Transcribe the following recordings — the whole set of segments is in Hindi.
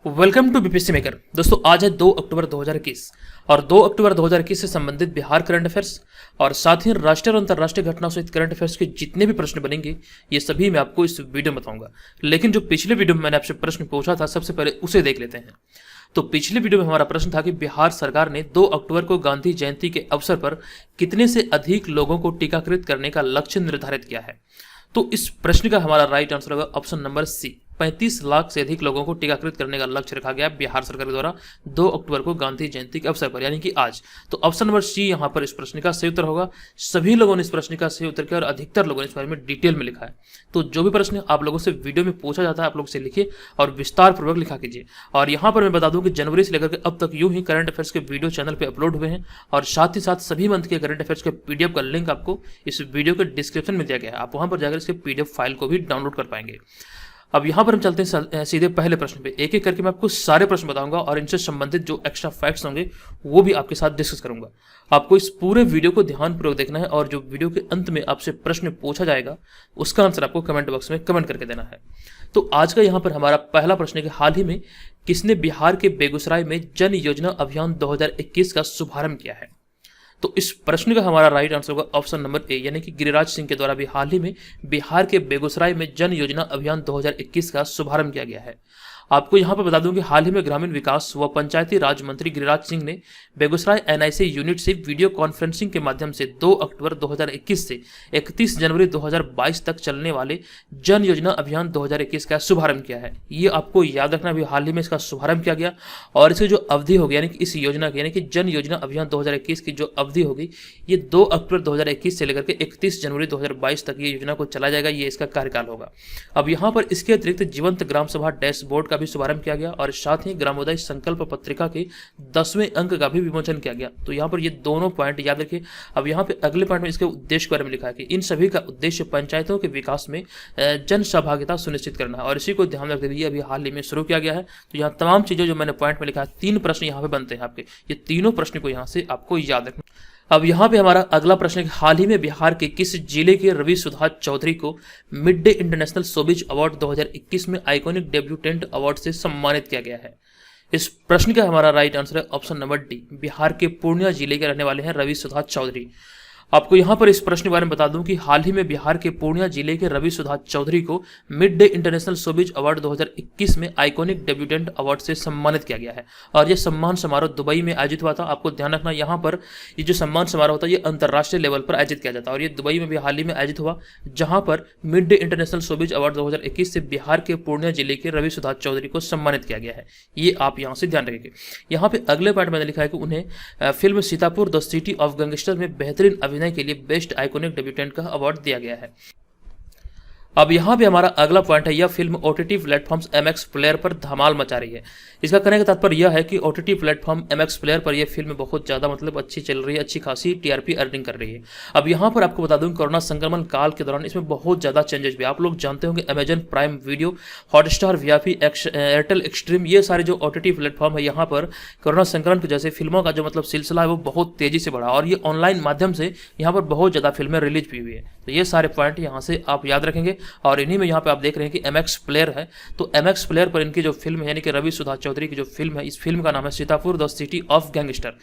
Welcome to BPSC maker. दोस्तों आज है 2 अक्टूबर 2021 और 2 अक्टूबर 2021 से संबंधित बिहार करंट अफेयर्स और साथ ही राष्ट्रीय और अंतर्राष्ट्रीय घटनाओं सहित करंट अफेयर्स के जितने भी प्रश्न बनेंगे ये सभी मैं आपको इस वीडियो में बताऊंगा। लेकिन जो पिछले वीडियो में मैंने आपसे प्रश्न पूछा था सबसे पहले उसे देख लेते हैं। तो पिछले वीडियो में हमारा प्रश्न था कि बिहार सरकार ने 2 अक्टूबर को गांधी जयंती के अवसर पर कितने से अधिक लोगों को टीकाकृत करने का लक्ष्य निर्धारित किया है। तो इस प्रश्न का हमारा राइट आंसर होगा ऑप्शन नंबर सी, 35 लाख से अधिक लोगों को टीकाकृत करने का लक्ष्य रखा गया बिहार सरकार द्वारा 2 अक्टूबर को गांधी जयंती के अवसर पर, यानी कि आज। तो ऑप्शन नंबर सी यहां पर इस प्रश्न का सही उत्तर होगा। सभी लोगों ने इस प्रश्न का सही उत्तर किया और अधिकतर लोगों ने इस बारे में डिटेल में लिखा है। तो जो भी प्रश्न आप लोगों से वीडियो में पूछा जाता है आप लोग से लिखिए और विस्तार पूर्वक लिखा कीजिए। और यहाँ पर मैं बता दूं कि जनवरी से लेकर के अब तक यूं ही करंट अफेयर्स के वीडियो चैनल पर अपलोड हुए हैं और साथ ही साथ सभी मंथ के करंट अफेयर्स के पीडीएफ का लिंक आपको इस वीडियो के डिस्क्रिप्शन में दिया गया है। आप वहां पर जाकर इसके पीडीएफ फाइल को भी डाउनलोड कर पाएंगे। अब यहाँ पर हम चलते हैं सीधे पहले प्रश्न पे। एक एक करके मैं आपको सारे प्रश्न बताऊंगा और इनसे संबंधित जो एक्स्ट्रा फैक्ट्स होंगे वो भी आपके साथ डिस्कस करूंगा। आपको इस पूरे वीडियो को ध्यानपूर्वक देखना है और जो वीडियो के अंत में आपसे प्रश्न पूछा जाएगा उसका आंसर आपको कमेंट बॉक्स में कमेंट करके देना है। तो आज का यहाँ पर हमारा पहला प्रश्न है कि हाल ही में किसने बिहार के बेगूसराय में जन योजना अभियान 2021 का शुभारंभ किया है। तो इस प्रश्न का हमारा राइट आंसर होगा ऑप्शन नंबर ए, यानी कि गिरिराज सिंह के द्वारा भी हाल ही में बिहार के बेगूसराय में जन योजना अभियान 2021 का शुभारंभ किया गया है। आपको यहां पर बता दूं कि हाल ही में ग्रामीण विकास व पंचायती राज मंत्री गिरिराज सिंह ने बेगूसराय एनआईसी यूनिट से वीडियो कॉन्फ्रेंसिंग के माध्यम से 2 अक्टूबर 2021 से 31 जनवरी 2022 तक चलने वाले जन योजना अभियान 2021 का शुभारंभ किया है। ये आपको याद रखना, अभी हाल ही में इसका शुभारंभ किया गया और इसकी जो अवधि होगी यानी कि इस योजना की यानी कि जन योजना अभियान 2021 की जो अवधि होगी ये 2 अक्टूबर 2021 से लेकर के 31 जनवरी 2022 तक ये योजना को चला जाएगा। ये इसका कार्यकाल होगा। अब यहाँ पर इसके अतिरिक्त जीवंत ग्राम सभा डैशबोर्ड का भी शुभारंभ किया गया और साथ ही ग्रामोदय संकल्प पत्रिका के 10वें अंक का भी विमोचन किया गया। तो यहाँ पर ये दोनों पॉइंट याद रखिए। अब यहाँ पे अगले पॉइंट में इसके उद्देश्य के बारे में लिखा है कि इन सभी का उद्देश्य पंचायतों के विकास में जन सहभागिता सुनिश्चित करना है और इसी को ध्यान रखते हुए अभी हाल ही में शुरू किया गया है। तो यहाँ तमाम चीजें जो मैंने पॉइंट में लिखा है 3 प्रश्न यहाँ पे बनते हैं आपके, ये तीनों प्रश्न को यहाँ से आपको याद रखना। अब यहाँ पे हमारा अगला प्रश्न है कि हाल ही में बिहार के किस जिले के रवि सुधा चौधरी को mid day international showbiz award 2021 में आइकॉनिक डेब्यूटेंट अवार्ड से सम्मानित किया गया है। इस प्रश्न का हमारा राइट आंसर है ऑप्शन नंबर डी, बिहार के पूर्णिया जिले के रहने वाले हैं रवि सुधा चौधरी। आपको यहाँ पर इस प्रश्न के बारे में बता दूं कि हाल ही में बिहार के पूर्णिया जिले के रवि सुधा चौधरी को mid day international showbiz award 2021 में आइकॉनिक डेब्यूटेंट अवार्ड से सम्मानित किया गया है और यह सम्मान समारोह दुबई में आयोजित हुआ था। आपको ध्यान रखना यहाँ पर ये जो सम्मान समारोह होता है ये अंतर्राष्ट्रीय लेवल पर आयोजित किया जाता है और ये दुबई में भी हाल ही में आयोजित हुआ, जहां पर mid day international showbiz award 2021 से बिहार के पूर्णिया जिले के रवि सुधा चौधरी को सम्मानित किया गया है। ये आप यहाँ से ध्यान रखेंगे। यहाँ पे अगले पार्ट मैंने लिखा है कि उन्हें film Sitapur the city of gangster में बेहतरीन अभिनय के लिए बेस्ट आइकॉनिक डेब्यूटेंट का अवार्ड दिया गया है। अब यहाँ पे हमारा अगला पॉइंट है, यह film OTT platforms MX player पर धमाल मचा रही है। इसका कहने का तात्पर्य यह है कि ओटीटी प्लेटफॉर्म एमएक्स प्लेयर पर यह फिल्म बहुत ज़्यादा अच्छी चल रही है, अच्छी खासी टीआरपी अर्निंग कर रही है। अब यहाँ पर आपको बता दूं कोरोना संक्रमण काल के दौरान इसमें बहुत ज़्यादा चेंजेस भी आप लोग जानते होंगे। Amazon prime video, Hotstar, VIP, Airtel extreme, ये सारे जो ओटीटी प्लेटफॉर्म है यहाँ पर कोरोना संक्रमण की वजह से फिल्मों का जो सिलसिला है वो बहुत तेजी से बढ़ा और ये ऑनलाइन माध्यम से यहाँ पर बहुत ज़्यादा फिल्में रिलीज भी हुई है। तो ये सारे पॉइंट यहाँ से आप याद रखेंगे और इन्हीं में यहाँ पे आप देख रहे हैं कि एमएक्स प्लेयर है। तो एमएक्स प्लेयर पर इनकी जो फिल्म है यानी कि रवि सुधा चौधरी की जो फिल्म है, इस फिल्म का नाम है Sitapur the city of gangster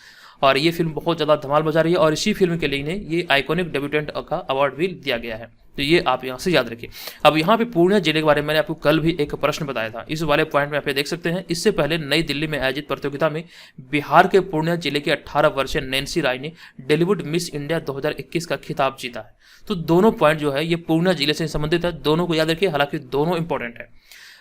और ये फिल्म बहुत ज़्यादा धमाल मचा रही है और इसी फिल्म के लिए इन्हें ये आइकॉनिक डेब्यूटेंट का अवार्ड भी दिया गया है। तो ये आप यहाँ से याद रखिए। अब यहाँ पे पूर्णिया जिले के बारे में मैंने आपको कल भी एक प्रश्न बताया था, इस वाले पॉइंट में आप देख सकते हैं। इससे पहले नई दिल्ली में आयोजित प्रतियोगिता में बिहार के पूर्णिया जिले के 18 वर्षीय नैन्सी राय ने बॉलीवुड मिस इंडिया 2021 का खिताब जीता है। तो दोनों पॉइंट जो है ये पूर्णिया जिले से संबंधित है, दोनों को याद रखिए, हालांकि दोनों इंपॉर्टेंट है।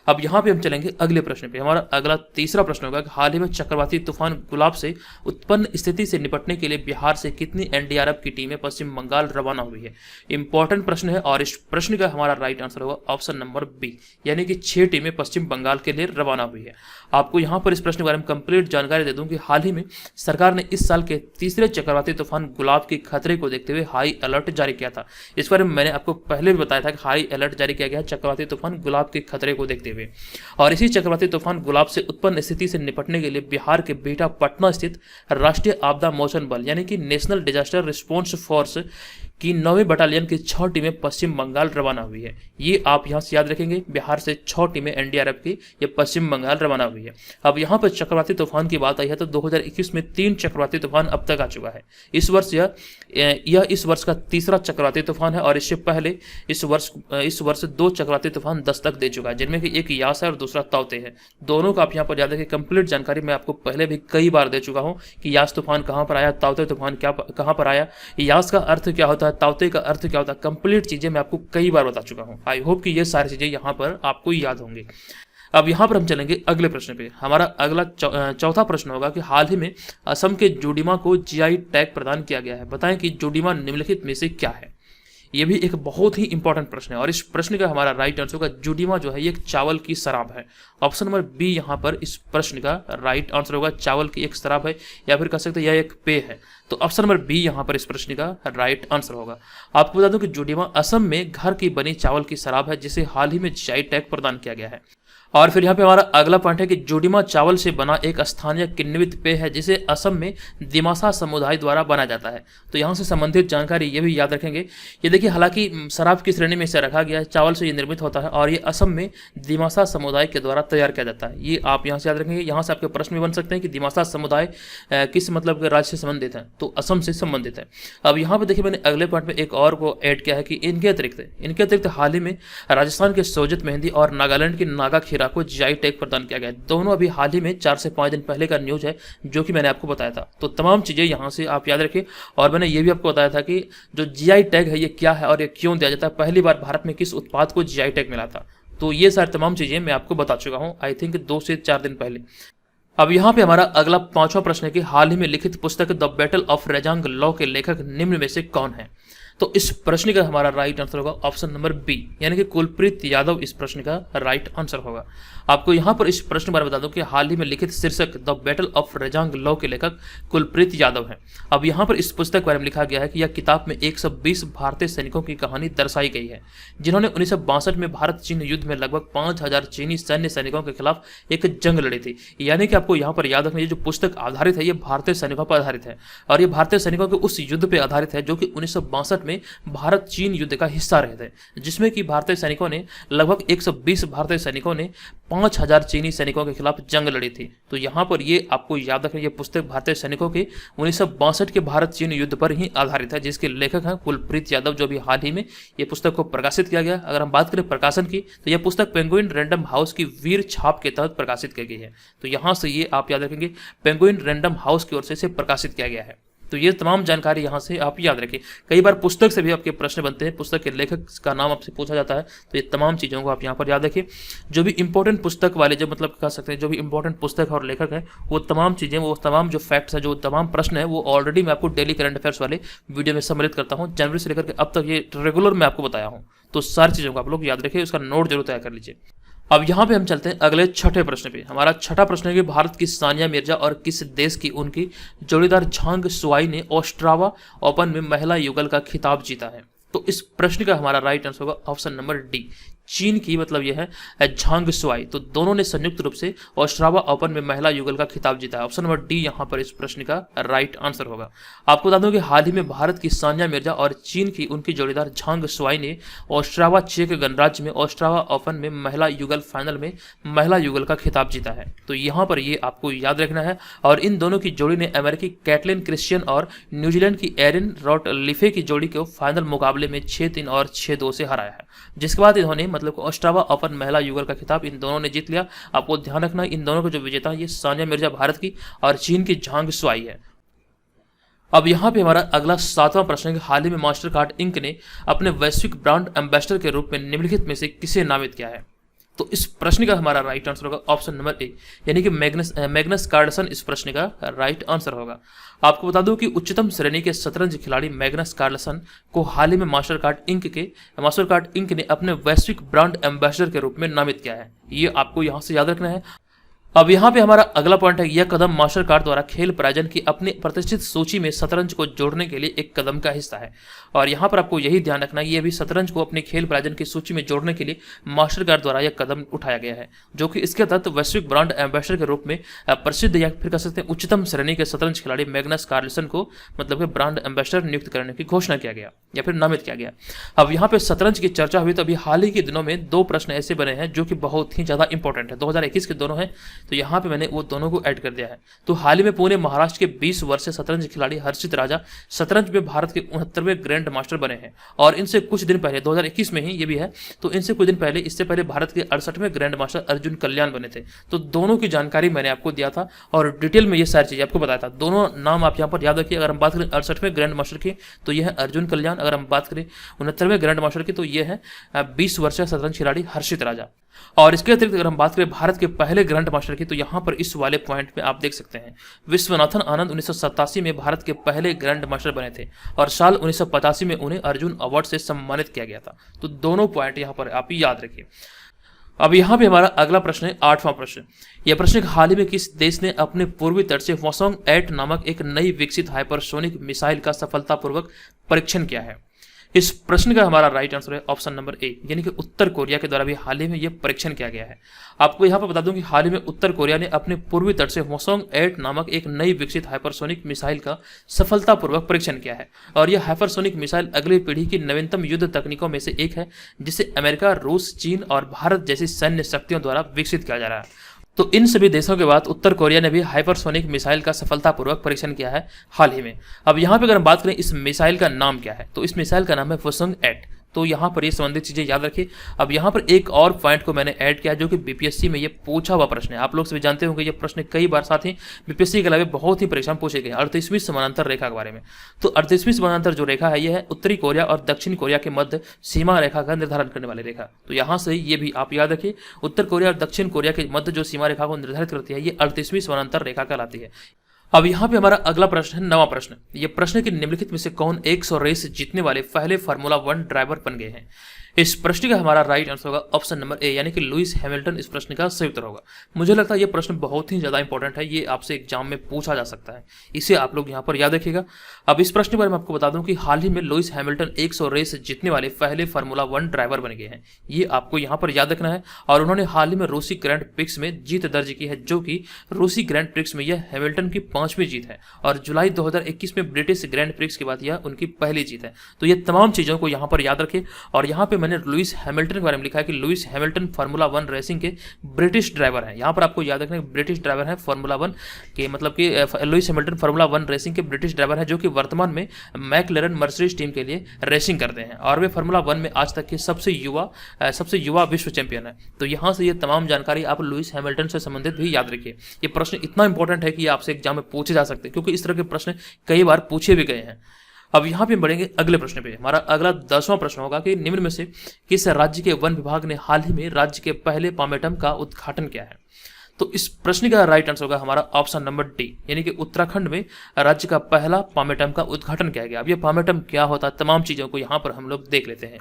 अब यहाँ पे हम चलेंगे अगले प्रश्न पे। हमारा अगला तीसरा प्रश्न होगा कि हाल ही में चक्रवाती तूफान गुलाब से उत्पन्न स्थिति से निपटने के लिए बिहार से कितनी एनडीआरएफ की टीमें पश्चिम बंगाल रवाना हुई है। इंपॉर्टेंट प्रश्न है और इस प्रश्न का हमारा राइट आंसर होगा ऑप्शन नंबर बी, यानी कि 6 टीमें पश्चिम बंगाल के लिए रवाना हुई है। आपको यहाँ पर इस प्रश्न के बारे में कंप्लीट जानकारी दे दूं कि हाल ही में सरकार ने इस साल के तीसरे चक्रवाती तूफान गुलाब के खतरे को देखते हुए हाई अलर्ट जारी किया था। इस बारे में मैंने आपको पहले भी बताया था कि हाई अलर्ट जारी किया गया चक्रवाती तूफान गुलाब के खतरे को देखते हुए और इसी चक्रवाती तूफान गुलाब से उत्पन्न स्थिति से निपटने के लिए बिहार के बिहटा पटना स्थित राष्ट्रीय आपदा मोचन बल यानी कि नेशनल डिजास्टर रिस्पॉन्स फोर्स कि 9वीं बटालियन की 6 टीमें पश्चिम बंगाल रवाना हुई है। ये आप यहाँ से याद रखेंगे, बिहार से 6 टीमें एनडीआरएफ की ये पश्चिम बंगाल रवाना हुई है। अब यहाँ पर चक्रवाती तूफान की बात आई है तो 2021 में 3 चक्रवाती तूफान अब तक आ चुका है। इस वर्ष यह इस वर्ष का तीसरा चक्रवाती तूफान है और इससे पहले इस वर्ष 2 चक्रवाती तूफान दस्तक दे चुका है, जिनमें कि एक यास है और दूसरा ताउते है। दोनों का आप यहाँ पर याद रखें। कंप्लीट जानकारी मैं आपको पहले भी कई बार दे चुका हूँ कि यास तूफान कहाँ पर आया, ताउते तूफान कहाँ पर आया, यास का अर्थ क्या होता है, ताउते का अर्थ क्या होता है। कंप्लीट चीजें मैं आपको कई बार बता चुका हूँ। आई होप कि ये सारी चीजें यहाँ पर आपको याद होंगी। अब यहाँ पर हम चलेंगे अगले प्रश्न पे। हमारा अगला चौथा प्रश्न होगा कि हाल ही में असम के जोडीमा को जीआई टैग प्रदान किया गया है। बताएं कि जोडीमा निम्नलिखित में से क्या है। ये भी एक बहुत ही इंपॉर्टेंट प्रश्न है और इस प्रश्न का हमारा राइट आंसर होगा जोडीमा जो है ये एक चावल की शराब है। ऑप्शन नंबर बी यहाँ पर इस प्रश्न का राइट आंसर होगा। चावल की एक शराब है या फिर कह सकते हैं यह एक पेय है। तो ऑप्शन नंबर बी यहाँ पर इस प्रश्न का राइट आंसर होगा। आपको बता दूं कि जोडीमा असम में घर की बनी चावल की शराब है जिसे हाल ही में जीआई टैग प्रदान किया गया है। और फिर यहाँ पे हमारा अगला पॉइंट है कि जोडीमा चावल से बना एक स्थानीय किण्वित पेय है जिसे असम में दिमासा समुदाय द्वारा बनाया जाता है। तो यहाँ से संबंधित जानकारी ये भी याद रखेंगे। ये देखिए, हालांकि शराब की श्रेणी में इसे रखा गया है, चावल से ये निर्मित होता है और ये असम में दिमासा समुदाय के द्वारा तैयार किया जाता है। ये आप यहाँ से याद रखेंगे। यहाँ से आपके प्रश्न भी बन सकते हैं कि दिमासा समुदाय किस मतलब के राज्य से संबंधित है, तो असम से संबंधित है। अब यहाँ पे देखिए, मैंने अगले पॉइंट में एक और को ऐड किया है कि इनके अतिरिक्त हाल ही में राजस्थान के सोजत मेहंदी और नागालैंड की नागा खीरा को जीआई टैग प्रदान किया गया है। दोनों अभी हाल ही में 4 से 5 दिन पहले का न्यूज है जो कि मैंने आपको बताया था। तो तमाम चीजें यहाँ से आप याद रखें। और मैंने ये भी आपको बताया था कि जो जीआई टैग है ये क्या है और ये क्यों दिया जाता है, पहली बार भारत में किस उत्पाद को जीआई टैग मिला था। तो ये सारी तमाम चीजें मैं आपको बता चुका हूँ, आई थिंक 2 से 4 दिन पहले। अब यहाँ पे हमारा अगला 5वां प्रश्न है कि हाल ही में लिखित पुस्तक the battle of Rezang law के लेखक निम्न में से कौन है। तो इस प्रश्न का हमारा राइट आंसर होगा ऑप्शन नंबर बी, यानी कि कुलप्रीत यादव इस प्रश्न का राइट आंसर होगा। आपको यहाँ पर इस प्रश्न बारे बता दूं कि हाल ही में लिखित शीर्षक the battle of Rezang law के लेखक कुलप्रीत यादव हैं। अब यहाँ पर इस पुस्तक के बारे में लिखा गया है कि यह किताब में 120 भारतीय सैनिकों की कहानी दर्शाई गई है जिन्होंने 1962 में भारत चीन युद्ध में लगभग 5000 चीनी सैन्य सैनिकों के खिलाफ एक जंग लड़ी थी। यानी कि आपको यहाँ पर याद रखना, ये जो पुस्तक आधारित है ये भारतीय सैनिकों पर आधारित है और ये भारतीय सैनिकों के उस युद्ध पर आधारित है जो कि 1962 में भारत चीन युद्ध का हिस्सा रहे थे, जिसमें कि भारतीय सैनिकों ने लगभग 120 भारतीय सैनिकों ने 5000 चीनी सैनिकों के खिलाफ जंग लड़ी थी। तो यहाँ पर ये आपको याद रखना, ये पुस्तक भारतीय सैनिकों के 1962 के भारत चीन युद्ध पर ही आधारित है, जिसके लेखक हैं कुलप्रीत यादव, जो भी हाल ही में ये पुस्तक को प्रकाशित किया गया। अगर हम बात करें प्रकाशन की तो यह पुस्तक पेंगुइन रैंडम हाउस की वीर छाप के तहत प्रकाशित की गई है। तो यहाँ से ये आप याद रखेंगे, पेंगुइन रैंडम हाउस की ओर से इसे प्रकाशित किया गया है। तो ये तमाम जानकारी यहाँ से आप याद रखें। कई बार पुस्तक से भी आपके प्रश्न बनते हैं, पुस्तक के लेखक का नाम आपसे पूछा जाता है, तो ये तमाम चीज़ों को आप यहाँ पर याद रखें। जो भी इंपॉर्टेंट पुस्तक वाले, जो मतलब कह सकते हैं जो भी इंपॉर्टेंट पुस्तक और लेखक है, वो तमाम चीज़ें, वो तमाम जो फैक्ट्स है, जो तमाम प्रश्न है, वो ऑलरेडी मैं आपको डेली करंट अफेयर्स वाले वीडियो में सम्मिलित करता हूँ। जनवरी से लेकर के अब तक ये रेगुलर मैं आपको बताया हूँ। तो सारी चीज़ों को आप लोग याद रखें, उसका नोट जरूर तैयार कर लीजिए। अब यहाँ पे हम चलते हैं अगले छठे प्रश्न पे। हमारा छठा प्रश्न है कि भारत की सानिया मिर्जा और किस देश की उनकी जोड़ीदार झांग सुआई ने ओस्ट्रावा ओपन में महिला युगल का खिताब जीता है। तो इस प्रश्न का हमारा राइट आंसर होगा ऑप्शन नंबर डी, चीन की मतलब यह है झांग सुआई। तो दोनों ने संयुक्त रूप से ओस्ट्रावा ओपन में महिला युगल का खिताब जीता है। ऑप्शन नंबर डी यहाँ पर इस प्रश्न का राइट आंसर होगा। आपको बता दूं कि हाल ही में भारत की सानिया मिर्जा और चीन की उनकी जोड़ीदार झांग सुआई ने ओस्ट्रावा चेक गणराज्य में ओस्ट्रावा ओपन में महिला युगल फाइनल में महिला युगल का खिताब जीता है। तो यहाँ पर ये आपको याद रखना है। और इन दोनों की जोड़ी ने अमेरिकी कैटलिन क्रिश्चियन और न्यूजीलैंड की एरिन रॉटलिफे की जोड़ी को फाइनल मुकाबले में 6-3 और 6-2 से हराया है, जिसके बाद इन्होंने मतलब ओस्ट्रावा ओपन महिला युगल का खिताब इन दोनों ने जीत लिया। आपको ध्यान रखना, इन दोनों के जो विजेता ये सानिया मिर्जा भारत की और चीन की झांग सुआई है। अब यहाँ पे हमारा अगला 7वां प्रश्न है कि हाल ही में मास्टर कार्ड इंक ने अपने वैश्विक ब्रांड एम्बेसडर के रूप में निम्नलिखित में से किसे नामित किया है। तो इस प्रश्न का हमारा राइट आंसर होगा ऑप्शन नंबर ए, यानी कि मैग्नस कार्लसन इस प्रश्न का राइट आंसर होगा। आपको बता दूं कि उच्चतम श्रेणी के शतरंज खिलाड़ी मैग्नस कार्लसन को हाल ही में मास्टर कार्ड इंक ने अपने वैश्विक ब्रांड एम्बेसडर के रूप में नामित किया है। ये आपको यहाँ से याद रखना है। अब यहाँ पे हमारा अगला पॉइंट है, यह कदम मास्टर कार्ड द्वारा खेल प्रायोजन की अपनी प्रतिष्ठित सूची में शतरंज को जोड़ने के लिए एक कदम का हिस्सा है। और यहाँ पर आपको यही ध्यान रखना है, ये भी शतरंज को अपने खेल प्रायोजन की सूची में जोड़ने के लिए मास्टर कार्ड द्वारा यह कदम उठाया गया है, जो कि इसके तहत वैश्विक ब्रांड एम्बेसडर के रूप में प्रसिद्ध या फिर कह सकते हैं उच्चतम श्रेणी के शतरंज खिलाड़ी मैग्नस कार्लसन को मतलब कि ब्रांड एम्बेसडर नियुक्त करने की घोषणा किया गया या फिर नामित किया गया। अब यहाँ पे शतरंज की चर्चा हुई तो अभी हाल ही के दिनों में दो प्रश्न ऐसे बने हैं जो कि बहुत ही ज्यादा इंपॉर्टेंट है, 2021 के दोनों हैं, तो यहाँ पे मैंने वो दोनों को ऐड कर दिया है। तो हाल ही में पुणे महाराष्ट्र के 20 वर्षीय शतरंज खिलाड़ी हर्षित राजा शतरंज में भारत के 69वें ग्रैंड मास्टर बने हैं। और इनसे कुछ दिन पहले 2021 में ही ये भी है, तो इनसे कुछ दिन पहले इससे पहले भारत के 68वें ग्रैंड मास्टर अर्जुन कल्याण बने थे। तो दोनों की जानकारी मैंने आपको दिया था और डिटेल में ये सारी चीजें आपको बताया था। दोनों नाम आप यहाँ पर याद रखिए। अगर हम बात करें 68वें ग्रैंड मास्टर की तो यह है अर्जुन कल्याण, अगर हम बात करें 69वें ग्रैंड मास्टर की तो यह है 20 वर्षीय शतरंज खिलाड़ी हर्षित राजा। और इसके अतिरिक्त अगर हम बात करें भारत के पहले ग्रैंड मास्टर की तो यहाँ पर इस वाले पॉइंट में आप देख सकते हैं विश्वनाथन आनंद 1987 में भारत के पहले ग्रैंड मास्टर बने थे और साल 1985 में उन्हें अर्जुन अवार्ड से सम्मानित किया गया था। तो दोनों पॉइंट यहाँ पर आप याद रखिए। अब यहाँ पे हमारा अगला प्रश्न है 8वां प्रश्न। यह प्रश्न हाल ही में किस देश ने अपने पूर्वी तट से हवासोंग 8 नामक एक नई विकसित हाइपरसोनिक मिसाइल का सफलतापूर्वक परीक्षण किया है? इस प्रश्न का हमारा राइट आंसर है ऑप्शन नंबर ए, यानी कि उत्तर कोरिया के द्वारा भी हाल ही में यह परीक्षण किया गया है। आपको यहाँ पर बता दूं कि हाल ही में उत्तर कोरिया ने अपने पूर्वी तट से हवासोंग 8 नामक एक नई विकसित हाइपरसोनिक मिसाइल का सफलतापूर्वक परीक्षण किया है। और यह हाइपरसोनिक मिसाइल अगली पीढ़ी की नवीनतम युद्ध तकनीकों में से एक है, जिसे अमेरिका, रूस, चीन और भारत जैसी सैन्य शक्तियों द्वारा विकसित किया जा रहा है। तो इन सभी देशों के बाद उत्तर कोरिया ने भी हाइपरसोनिक मिसाइल का सफलतापूर्वक परीक्षण किया है हाल ही में। अब यहाँ पे अगर हम बात करें इस मिसाइल का नाम क्या है, तो इस मिसाइल का नाम है हवासोंग 8। तो यहाँ पर ये संबंधित चीजें याद रखिए। अब यहाँ पर एक और पॉइंट को मैंने ऐड किया जो कि बीपीएससी में ये पूछा हुआ प्रश्न है। आप लोग सभी जानते होंगे ये प्रश्न कई बार साथ ही बीपीएससी के अलावा बहुत ही परीक्षा में पूछे गए 38वीं समानांतर रेखा के बारे में। तो 38वीं समानांतर जो रेखा है यह है उत्तरी कोरिया और दक्षिण कोरिया के मध्य सीमा रेखा का निर्धारण करने वाली रेखा। तो यहाँ से ये भी आप याद रखिए, उत्तर कोरिया और दक्षिण कोरिया के मध्य जो सीमा रेखा को निर्धारित करती है ये 38वीं समानांतर रेखा कहलाती है। अब यहाँ पे हमारा अगला प्रश्न है 9वां प्रश्न। ये प्रश्न के निम्नलिखित में से कौन 100 रेस जीतने वाले पहले फार्मूला 1 ड्राइवर बन गए हैं? इस प्रश्न का हमारा राइट आंसर होगा ऑप्शन नंबर ए, यानी कि लुइस हैमिल्टन इस प्रश्न का सही उत्तर होगा। मुझे लगता है ये प्रश्न बहुत ही ज्यादा इंपॉर्टेंट है, ये आपसे एग्जाम में पूछा जा सकता है, इसे आप लोग यहाँ पर याद रखिएगा। अब इस प्रश्न के बारे में आपको बता दूं कि हाल ही में लुइस हैमिल्टन 100 रेस जीतने वाले पहले फार्मूला 1 ड्राइवर बन गए हैं, ये आपको यहाँ पर याद रखना है। और उन्होंने हाल ही में रूसी ग्रैंड प्रिक्स में जीत दर्ज की है, जो कि रूसी ग्रैंड प्रिक्स में यह हैमिल्टन की 5वीं जीत है और जुलाई 2021 में ब्रिटिश ग्रैंड प्रिक्स के बाद यह उनकी पहली जीत है। तो ये तमाम चीजों को यहाँ पर याद रखें। और यहाँ पे मैंने लुइस हैमिल्टन के बारे में लिखा है कि लुइस हैमिल्टन फार्मूला 1 रेसिंग के ब्रिटिश ड्राइवर हैं। यहाँ पर आपको याद रखना ब्रिटिश ड्राइवर है फार्मूला 1 के, मतलब कि लुइस हैमिल्टन फार्मूला 1 रेसिंग के ब्रिटिश ड्राइवर है, जो कि वर्तमान में मैकलेरन मर्सिडीज टीम के लिए रेसिंग करते हैं और वे फार्मूला 1 में आज तक के सबसे युवा विश्व चैंपियन है। तो यहाँ से ये तमाम जानकारी आप लुइस हैमिल्टन से संबंधित भी याद रखिए। ये प्रश्न इतना इंपॉर्टेंट है कि आपसे एग्जाम में पूछे जा सकते हैं, क्योंकि इस तरह के प्रश्न कई बार पूछे भी गए हैं। अब यहाँ पे बढ़ेंगे अगले प्रश्न पे। हमारा अगला 10वां प्रश्न होगा कि निम्न में से किस राज्य के वन विभाग ने हाल ही में राज्य के पहले पामेटम का उद्घाटन किया है? तो इस प्रश्न का राइट आंसर होगा हमारा ऑप्शन नंबर डी, यानी कि उत्तराखंड में राज्य का पहला पामेटम का उद्घाटन किया गया। अब ये पामेटम क्या होता है, तमाम चीजों को यहाँ पर हम लोग देख लेते हैं।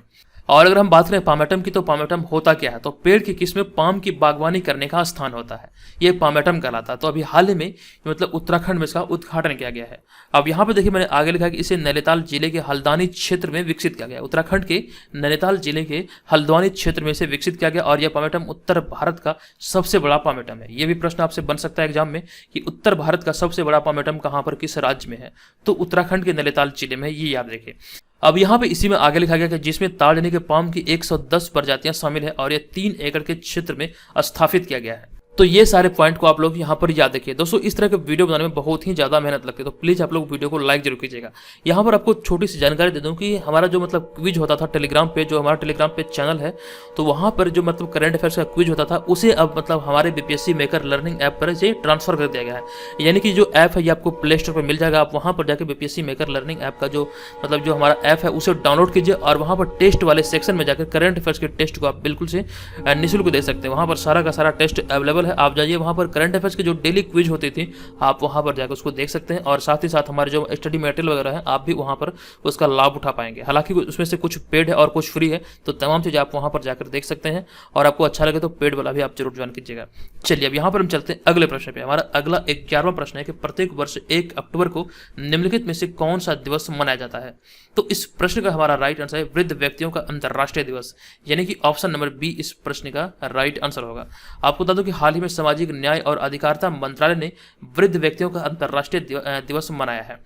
और अगर हम बात करें पामेटम की, तो पामेटम होता क्या है? तो पेड़ की किस्म में पाम की बागवानी करने का स्थान होता है, ये पामेटम कहलाता है। तो अभी हाल ही में मतलब उत्तराखंड में इसका उद्घाटन किया गया है। अब यहाँ पे देखिए मैंने आगे लिखा कि इसे नैनीताल जिले के हल्द्वानी क्षेत्र में विकसित किया गया। उत्तराखंड के नैनीताल जिले के हल्द्वानी क्षेत्र में इसे विकसित किया गया और यह पामेटम उत्तर भारत का सबसे बड़ा पामेटम है। ये भी प्रश्न आपसे बन सकता है एग्जाम में कि उत्तर भारत का सबसे बड़ा पामेटम कहाँ पर, किस राज्य में है? तो उत्तराखंड के नैनीताल जिले में, ये याद रखिए। अब यहाँ पे इसी में आगे लिखा गया कि जिसमें ताड़ यानी कि पाम की 110 प्रजातियां शामिल है और यह 3 एकड़ के क्षेत्र में स्थापित किया गया है। तो ये सारे पॉइंट को आप लोग यहाँ पर याद रखिए। दोस्तों इस तरह के वीडियो बनाने में बहुत ही ज़्यादा मेहनत लगती है, तो प्लीज़ आप लोग वीडियो को लाइक जरूर कीजिएगा। यहाँ पर आपको छोटी सी जानकारी दे दूँ कि हमारा जो मतलब क्विज होता था टेलीग्राम पे, जो हमारा टेलीग्राम पे चैनल है, तो वहाँ पर जो मतलब करंट अफेयर्स का क्विज होता था उसे अब मतलब हमारे बीपीएससी मेकर लर्निंग ऐप पर से ट्रांसफर कर दिया गया है। यानी कि जो ऐप है ये आपको प्ले स्टोर पर मिल जाएगा, आप वहाँ पर जाकर बीपीएससी मेकर लर्निंग ऐप का जो मतलब जो हमारा ऐप है उसे डाउनलोड कीजिए और वहाँ पर टेस्ट वाले सेक्शन में जाकर करंट अफेयर्स के टेस्ट को आप बिल्कुल से निःशुल्क दे सकते हैं। वहाँ पर सारा का सारा टेस्ट अवेलेबल है। है, आप जाइए वहाँ पर करंट अफेयर्स की जो डेली क्विज होती थी आप वहाँ पर जाकर उसको देख सकते हैं, और साथ ही साथ हमारे जो स्टडी मटेरियल वगैरह है आप भी वहाँ पर उसका लाभ उठा पाएंगे। हालांकि उसमें से कुछ पेड है और कुछ फ्री है, तो तमाम चीज़ें आप वहाँ पर जाकर देख सकते हैं, और आपको अच्छा लगे तो पेड वाला भी आप जरूर ज्वाइन कीजिएगा। चलिए अब यहाँ पर हम चलते हैं अगले प्रश्न पे। हमारा अगला 11वां प्रश्न है कि प्रत्येक वर्ष 1 अक्टूबर को निम्नलिखित में से कौन सा दिवस मनाया जाता है। तो इस प्रश्न का हमारा राइट आंसर है वृद्ध व्यक्तियों का अंतर्राष्ट्रीय दिवस, यानी कि ऑप्शन नंबर बी इस प्रश्न का राइट आंसर होगा। आपको बता दूं कि हाल ही में सामाजिक न्याय और अधिकारिता मंत्रालय ने वृद्ध व्यक्तियों का अंतर्राष्ट्रीय दिवस मनाया है,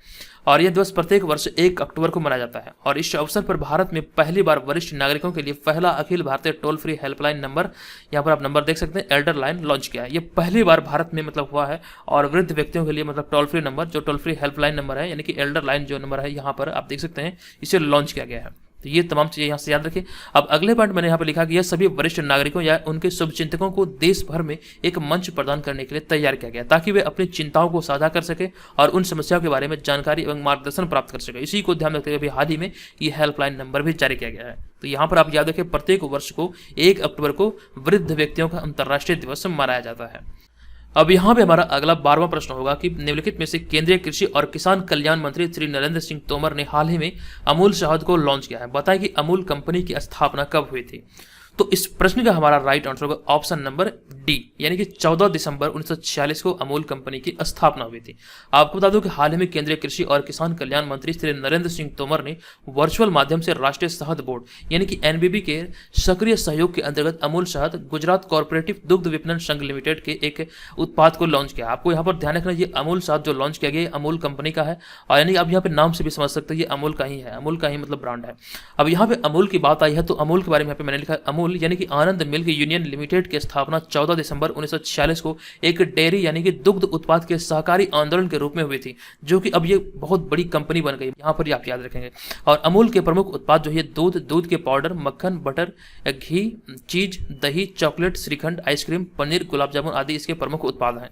और यह दिवस प्रत्येक वर्ष 1 अक्टूबर को मनाया जाता है। और इस अवसर पर भारत में पहली बार वरिष्ठ नागरिकों के लिए पहला Akhil Bharatiya toll free helpline number, यहाँ पर आप नंबर देख सकते हैं, एल्डर लाइन लॉन्च किया है। ये पहली बार भारत में मतलब हुआ है, और वृद्ध व्यक्तियों के लिए मतलब टोल फ्री नंबर, जो टोल फ्री हेल्पलाइन नंबर है यानी कि एल्डर लाइन जो नंबर है यहाँ पर आप देख सकते हैं, इसे लॉन्च किया गया है। तो ये तमाम चीज़ें यहाँ से याद रखें। अब अगले पॉइंट मैंने यहाँ पर लिखा कि यह सभी वरिष्ठ नागरिकों या उनके शुभचिंतकों को देश भर में एक मंच प्रदान करने के लिए तैयार किया गया, ताकि वे अपनी चिंताओं को साझा कर सके और उन समस्याओं के बारे में जानकारी एवं मार्गदर्शन प्राप्त कर सके। इसी को ध्यान रखते हुए अभी हाल ही में ये हेल्पलाइन नंबर भी जारी किया गया है। तो यहाँ पर आप याद रखें प्रत्येक वर्ष को 1 अक्टूबर को वृद्ध व्यक्तियों का अंतर्राष्ट्रीय दिवस मनाया जाता है। अब यहाँ पे हमारा अगला 12वां प्रश्न होगा कि निम्नलिखित में से केंद्रीय कृषि और किसान कल्याण मंत्री श्री नरेंद्र सिंह तोमर ने हाल ही में अमूल शहद को लॉन्च किया है। बताएं कि अमूल कंपनी की स्थापना कब हुई थी। तो इस प्रश्न का हमारा राइट आंसर होगा ऑप्शन नंबर डी, यानी कि 14 दिसंबर 1946 को अमूल कंपनी की स्थापना हुई थी। आपको बता दूं कि हाल ही में केंद्रीय कृषि और किसान कल्याण मंत्री श्री नरेंद्र सिंह तोमर ने वर्चुअल माध्यम से राष्ट्रीय शहद बोर्ड यानी कि एनबीबी के सक्रिय सहयोग के अंतर्गत अमूल शहद गुजरात कॉर्पोरेटिव दुग्ध विपणन संघ लिमिटेड के एक उत्पाद को लॉन्च किया। आपको यहाँ पर ध्यान रखना, ये अमूल शहद जो लॉन्च किया गया अमूल कंपनी का है, और यानी आप यहाँ पे नाम से भी समझ सकते हैं ये अमूल का ही है, अमूल का ही मतलब ब्रांड है। अब यहाँ पे अमूल की बात आई है तो अमूल के बारे में यहाँ पे मैंने लिखा अमूल यानी कि आनंद मिल्क यूनियन लिमिटेड की स्थापना 14 दिसंबर 1946 को एक डेयरी यानी कि दुग्ध उत्पाद के सहकारी आंदोलन के रूप में हुई थी, जो कि अब ये बहुत बड़ी कंपनी बन गई। यहाँ पर आप याद रखेंगे। और अमूल के प्रमुख उत्पाद जो है दूध के पाउडर, मक्खन, बटर, घी, चीज, दही, चॉकलेट, श्रीखंड, आइसक्रीम, पनीर, गुलाब जामुन आदि इसके प्रमुख उत्पाद हैं।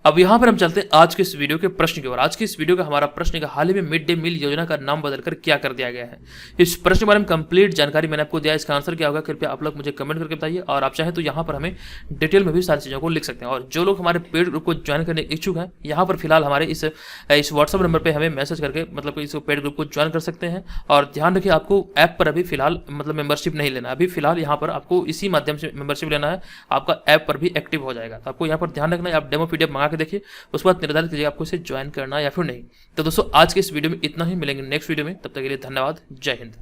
अब यहाँ पर हम चलते हैं आज के इस वीडियो के प्रश्न की ओर। आज के इस वीडियो का हमारा प्रश्न का हाल ही में मिड डे मील योजना का नाम बदलकर क्या कर दिया गया है। इस प्रश्न के बारे में कंप्लीट जानकारी मैंने आपको दिया, इसका आंसर क्या होगा कृपया आप लोग मुझे कमेंट करके बताइए, और आप चाहें तो यहाँ पर हमें डिटेल में भी सारी चीज़ों को लिख सकते हैं। और जो लोग हमारे पेड ग्रुप को ज्वाइन करने इच्छुक हैं, यहाँ पर फिलहाल हमारे इस व्हाट्सअप नंबर पर हमें मैसेज करके मतलब इस पेड ग्रुप को ज्वाइन कर सकते हैं। और ध्यान रखिए आपको ऐप पर अभी फिलहाल मतलब मेंबरशिप नहीं लेना, अभी फिलहाल यहाँ पर आपको इसी माध्यम से मेंबरशिप लेना है, आपका ऐप पर भी एक्टिव हो जाएगा। तो आपको यहाँ पर ध्यान रखना है, आप डेमो पीडीएफ मंगा के देखिए, उसके बाद निर्धारित कीजिएगा आपको इसे ज्वाइन करना या फिर नहीं। तो दोस्तों आज के इस वीडियो में इतना ही, मिलेंगे नेक्स्ट वीडियो में, तब तक के लिए धन्यवाद, जय हिंद।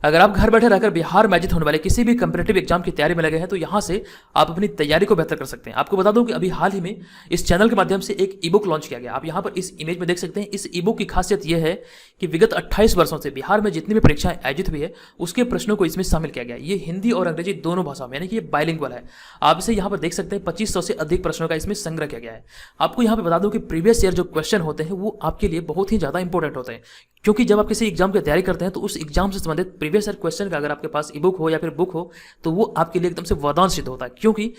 अगर आप घर बैठे रहकर बिहार में आयोजित होने वाले किसी भी कंपीटेटिव एग्जाम की तैयारी में लगे हैं तो यहाँ से आप अपनी तैयारी को बेहतर कर सकते हैं। आपको बता दूं कि अभी हाल ही में इस चैनल के माध्यम से एक ई बुक लॉन्च किया गया। आप यहाँ पर इस इमेज में देख सकते हैं। इस ई बुक की खासियत यह है कि विगत 28 वर्षों से बिहार में जितनी भी परीक्षाएं आयोजित हुई है उसके प्रश्नों को इसमें शामिल किया गया। ये हिंदी और अंग्रेजी दोनों भाषाओं में, यानी कि ये बाइलिंगुअल है। आप इसे यहाँ पर देख सकते हैं। 2500 से अधिक प्रश्नों का इसमें संग्रह किया गया है। आपको यहाँ पर बता दूं कि प्रीवियस ईयर जो क्वेश्चन होते हैं वो आपके लिए बहुत ही ज़्यादा इंपॉर्टेंट होते हैं, क्योंकि जब आप किसी एग्जाम की तैयारी करते हैं तो उस एग्जाम से संबंधित प्रीवियस ईयर क्वेश्चन का अगर आपके पास ई बुक हो या फिर बुक हो तो वो आपके लिए एकदम से वरदान सिद्ध होता है, क्योंकि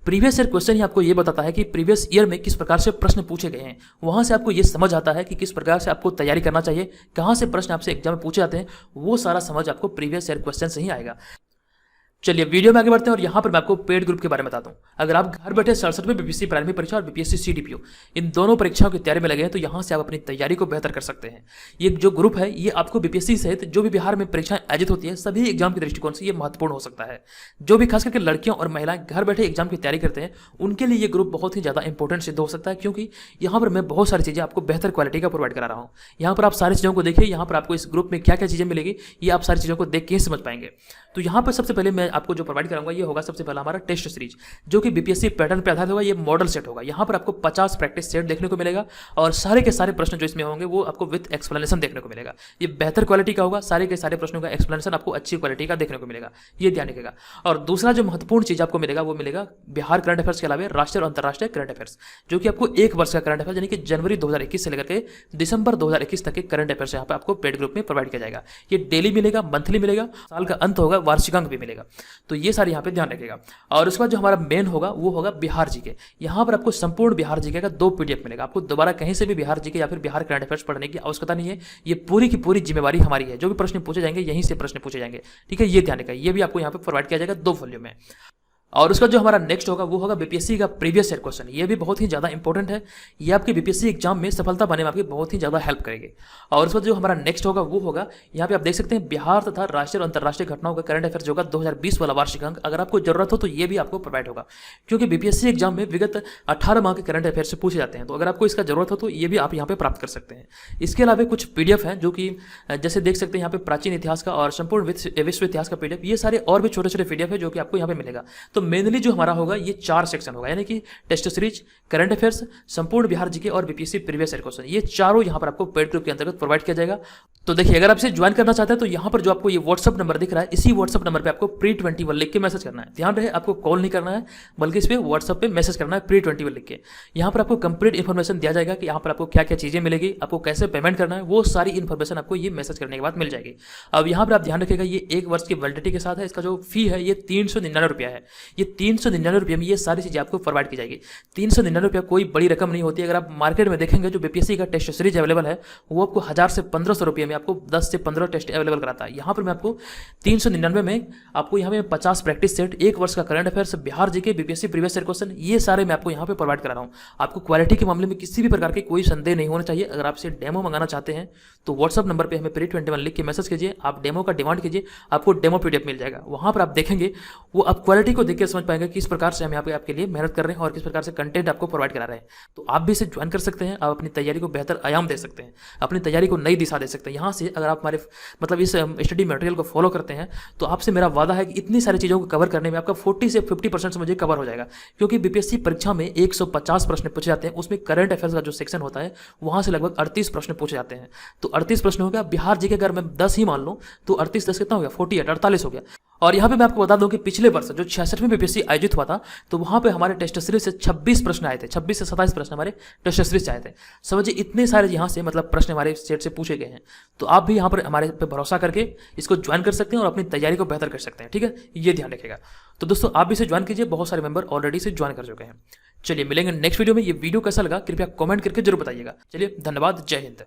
प्रीवियस ईयर क्वेश्चन ही आपको ये बताता है कि प्रीवियस ईयर में किस प्रकार से प्रश्न पूछे गए हैं। वहां से आपको ये समझ आता है कि किस प्रकार से आपको तैयारी करना चाहिए, कहां से प्रश्न आपसे एग्जाम में पूछे जाते हैं, वो सारा समझ आपको प्रीवियस ईयर क्वेश्चन से ही आएगा। चलिए वीडियो में आगे बढ़ते हैं और यहाँ पर मैं आपको पेड ग्रुप के बारे में बताता हूँ। अगर आप घर बैठे 67वीं बीपीएससी प्राइमरी परीक्षा और बीपीएससी सीडीपीओ इन दोनों परीक्षाओं की तैयारी में लगे हैं तो यहाँ से आप अपनी तैयारी को बेहतर कर सकते हैं। ये जो ग्रुप है ये आपको बीपीएससी सहित जो भी बिहार में परीक्षाएं आयोजित होती है सभी एग्जाम के दृष्टिकोण से ये महत्वपूर्ण हो सकता है। जो भी खास करके लड़कियों और महिलाएं घर बैठे एग्जाम की तैयारी करते हैं उनके लिए ये ग्रुप बहुत ही ज़्यादा इंपॉर्टेंट सिद्ध हो सकता है, क्योंकि यहाँ पर मैं बहुत सारी चीज़ें आपको बेहतर क्वालिटी का प्रोवाइड करा रहा हूँ। यहाँ पर आप सारी चीज़ों को देखिए, यहाँ पर आपको इस ग्रुप में क्या क्या चीज़ें मिलेगी ये आप सारी चीज़ों को देख के ही समझ पाएंगे। तो यहाँ पर सबसे पहले मैं आपको जो प्रोवाइड कराऊंगा ये होगा सबसे पहला हमारा टेस्ट सीरीज, जो कि बीपीएससी पैटर्न पर आधारित होगा। ये मॉडल सेट होगा। यहाँ पर आपको 50 प्रैक्टिस सेट देखने को मिलेगा और सारे के सारे प्रश्न जो इसमें होंगे वो आपको विद एक्सप्लेनेशन देखने को मिलेगा। ये बेहतर क्वालिटी का होगा। सारे के सारे प्रश्नों का एक्सप्लेनेशन आपको अच्छी क्वालिटी का देखने को मिलेगा, ये ध्यान रखिएगा। और दूसरा जो महत्वपूर्ण चीज आपको मिलेगा वो मिलेगा बिहार करंट अफेयर्स के अलावा राष्ट्रीय और अंतर्राष्ट्रीय करंट अफेयर्स, जो कि आपको एक वर्ष का करंट अफेयर्स यानी कि जनवरी 2021 से लेकर के दिसंबर 2021 तक के करंट अफेयर्स यहाँ पे आपको पेड ग्रुप में प्रोवाइड किया जाएगा। ये डेली मिलेगा, मंथली मिलेगा, साल का अंत होगा, वार्षिकांक भी मिलेगा। तो ये सारे यहाँ पे ध्यान रखिएगा। और उसके बाद जो हमारा मेन होगा वो होगा बिहार जीके। यहाँ पर आपको संपूर्ण बिहार जीके का 2 पीडीएफ मिलेगा। आपको दोबारा कहीं से भी बिहार जीके या फिर बिहार करंट अफेयर्स पढ़ने की आवश्यकता नहीं है। ये पूरी की पूरी जिम्मेवारी हमारी है। जो भी प्रश्न पूछे जाएंगे यहीं से प्रश्न पूछे जाएंगे, ठीक है, ये ध्यान रखिएगा। ये भी आपको यहाँ पे प्रोवाइड किया जाएगा 2 वॉल्यूम में। और उसका जो हमारा नेक्स्ट होगा वो होगा बीपीएससी का प्रीवियस ईयर क्वेश्चन। ये भी बहुत ही ज़्यादा इंपॉर्टेंट है, ये आपके बीपीएससी एग्जाम में सफलता पाने में आपकी बहुत ही ज़्यादा हेल्प करेगी। और उसका जो हमारा नेक्स्ट होगा वो होगा, यहाँ पे आप देख सकते हैं बिहार तथा राष्ट्रीय और अंतर्राष्ट्रीय घटनाओं का करंट अफेयर्स होगा 2020 वाला वार्षिक अंक। अगर आपको जरूरत हो तो ये भी आपको प्रोवाइड होगा, क्योंकि बीपीएससी एग्जाम में विगत 18 माह के करंट अफेयर्स से पूछे जाते हैं। तो अगर आपको इसका जरूरत हो तो ये भी आप यहाँ पे प्राप्त कर सकते हैं। इसके अलावा कुछ पीडीएफ हैं जो कि जैसे देख सकते हैं यहाँ पे प्राचीन इतिहास का और संपूर्ण विश्व इतिहास का पीडीएफ, ये सारे और भी छोटे छोटे पीडीएफ है जो कि आपको यहाँ पे मिलेगा। तो मेनली जो हमारा होगा ये 4 सेक्शन होगा, यानी कि टेस्ट सीरीज, करंट अफेयर्स, संपूर्ण बिहार जीके और बीपीएससी प्रीवियस ईयर क्वेश्चन, ये चारों यहाँ पर आपको पेड ग्रुप के अंतर्गत प्रोवाइड किया जाएगा। तो देखिए, अगर आप इसे ज्वाइन करना चाहते हैं तो यहाँ पर जो आपको ये व्हाट्सअप नंबर दिख रहा है, इसी व्हाट्सअप नंबर पे आपको pre21 लिख के मैसेज करना है। ध्यान रहे, आपको कॉल नहीं करना है, बल्कि इस पे व्हाट्सअप पे मैसेज करना है pre21 लिख के। यहाँ पर आपको कंप्लीट इन्फॉर्मेशन दिया जाएगा कि यहाँ पर आपको क्या क्या चीज़ें मिलेगी, आपको कैसे पेमेंट करना है, वो सारी इन्फॉर्मेशन आपको ये मैसेज करने के बाद मिल जाएगी। अब यहाँ पर आप ध्यान रखिएगा, ये 1 वर्ष की वैलिडिटी के साथ है। इसका जो फी है ये 399 रुपया है। ये 399 रुपये में ये सारी चीज़ें आपको प्रोवाइड की जाएगी। 399 रुपया कोई बड़ी रकम नहीं होती है। अगर आप मार्केट में देखेंगे जो बीपीएससी का टेस्ट सीरीज अवेलेबल है वो आपको 1000 से 1500 रुपये में आपको 10 से 15 टेस्ट अवेलेबल कराता है। यहाँ पर मैं आपको 399 में आपको यहाँ में 50 प्रैक्टिस सेट, 1 वर्ष का current affairs, Bihar GK, BPSC previous year question, ये सारे मैं आपको यहाँ पे प्रोवाइड करा रहा हूँ। आपको क्वालिटी के मामले में किसी भी प्रकार की कोई संदेह नहीं होना चाहिए। अगर आपसे डेमो मंगाना चाहते हैं तो व्हाट्सअप नंबर पर हमें pre21 लिख के मैसेज कीजिए, आप डेमो का डिमांड कीजिए, आपको डेमो पीडीएफ मिल जाएगा। वहाँ पर आप देखेंगे, वो आप क्वालिटी को देख के समझ पाएंगे किस प्रकार से हम यहाँ पे आपके लिए मेहनत कर रहे हैं और किस प्रकार से कंटेंट आपको प्रोवाइड करा रहे हैं। तो आप भी इसे ज्वाइन कर सकते हैं, आप अपनी तैयारी को बेहतर आयाम दे सकते हैं, अपनी तैयारी को नई दिशा दे सकते हैं। यहाँ से अगर आप हमारे मतलब इस स्टडी मटेरियल को फॉलो करते हैं तो आपसे मेरा वादा है कि इतनी सारी चीज़ों को कवर करने में आपका 40 से 50% समझिए कवर हो जाएगा। क्योंकि बीपीएससी परीक्षा में 150 प्रश्न पूछे जाते हैं, उसमें करंट अफेयर्स का जो सेक्शन होता है वहाँ से लगभग 38 प्रश्न पूछे जाते हैं। तो 38 प्रश्न हो गया। बिहार जी के अगर मैं 10 ही मान लूँ तो 38 10 कितना हो गया, 48 48 हो गया। और यहाँ पे मैं आपको बता दूं कि पिछले वर्ष जो 66वें बीपीएससी आयोजित हुआ था तो वहाँ पे हमारे टेस्ट सीरीज से 26 प्रश्न आए थे, 26 से 27 प्रश्न हमारे टेस्ट सीरीज से आए थे। समझिए इतने सारे यहाँ से मतलब प्रश्न हमारे स्टेट से पूछे गए हैं। तो आप भी यहाँ पर हमारे पे भरोसा करके इसको ज्वाइन कर सकते हैं और अपनी तैयारी को बेहतर कर सकते हैं। ठीक है, ये ध्यान रखिएगा। तो दोस्तों आप भी इसे ज्वाइन कीजिए, बहुत सारे मेंबर ऑलरेडी से ज्वाइन कर चुके हैं। चलिए मिलेंगे नेक्स्ट वीडियो में। ये वीडियो कैसा लगा कृपया कमेंट करके जरूर बताइएगा। चलिए धन्यवाद, जय हिंद।